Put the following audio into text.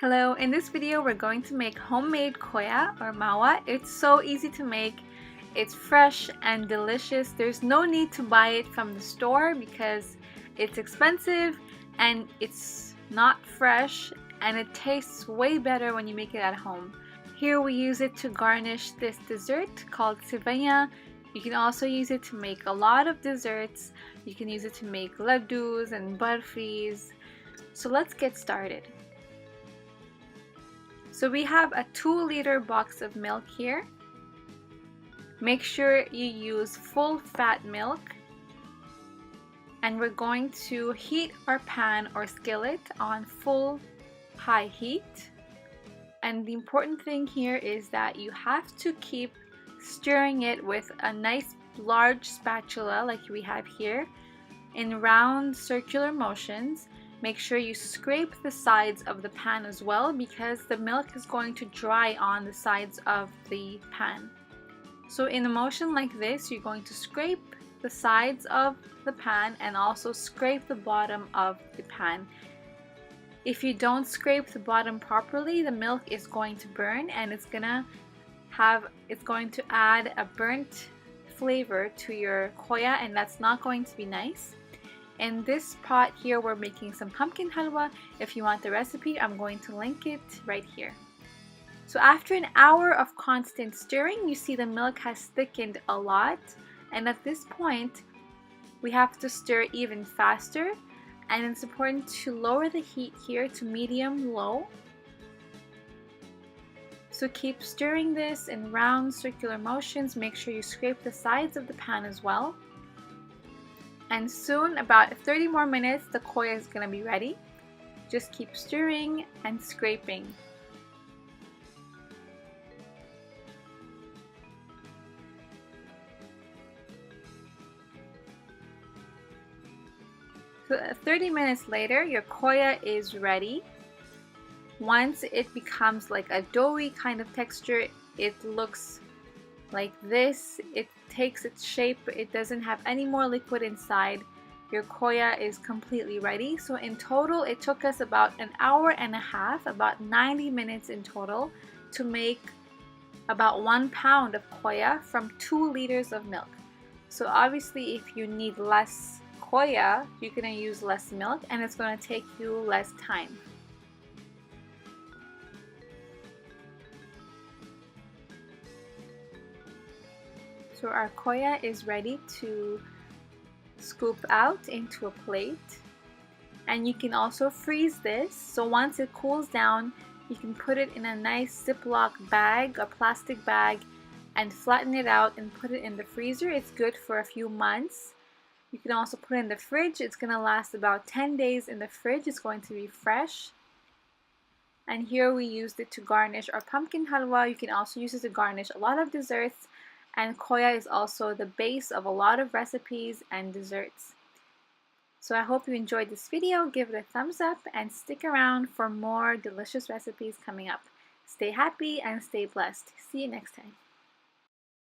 Hello, in this video we're going to make homemade KHOYA or MAWA. It's so easy to make. It's fresh and delicious. There's no need to buy it from the store because it's expensive and it's not fresh, and it tastes way better when you make it at home. Here we use it to garnish this dessert called SEVIYAN. You can also use it to make a lot of desserts. You can use it to make ladoos and barfis. So let's get started. So we have a 2-liter box of milk here. Make sure you use full fat milk. And we're going to heat our pan or skillet on full high heat. And the important thing here is that you have to keep stirring it with a nice large spatula like we have here in round circular motions. Make sure you scrape the sides of the pan as well because the milk is going to dry on the sides of the pan. So in a motion like this, you're going to scrape the sides of the pan and also scrape the bottom of the pan. If you don't scrape the bottom properly, the milk is going to burn and it's going to add a burnt flavor to your KHOYA, and that's not going to be nice. In this pot here, we're making some pumpkin halwa. If you want the recipe, I'm going to link it right here. So after an hour of constant stirring, you see the milk has thickened a lot, and at this point we have to stir even faster, and it's important to lower the heat here to medium-low. So keep stirring this in round circular motions. Make sure you scrape the sides of the pan as well. And soon, about 30 more minutes, the KHOYA is going to be ready. Just keep stirring and scraping. So 30 minutes later, your KHOYA is ready. Once it becomes like a doughy kind of texture, it looks like this. It takes its shape. It doesn't have any more liquid inside. Your KHOYA is completely ready. So in total, it took us about an hour and a half, about 90 minutes in total, to make about 1 pound of KHOYA from 2 liters of milk. So obviously, if you need less KHOYA, you're going to use less milk and it's going to take you less time. So our KHOYA is ready to scoop out into a plate, and you can also freeze this. So once it cools down, you can put it in a nice Ziploc bag, a plastic bag, and flatten it out and put it in the freezer. It's good for a few months. You can also put it in the fridge. It's going to last about 10 days in the fridge. It's going to be fresh. And here we used it to garnish our pumpkin halwa. You can also use it to garnish a lot of desserts. And KHOYA is also the base of a lot of recipes and desserts. So I hope you enjoyed this video. Give it a thumbs up and stick around for more delicious recipes coming up. Stay happy and stay blessed. See you next time.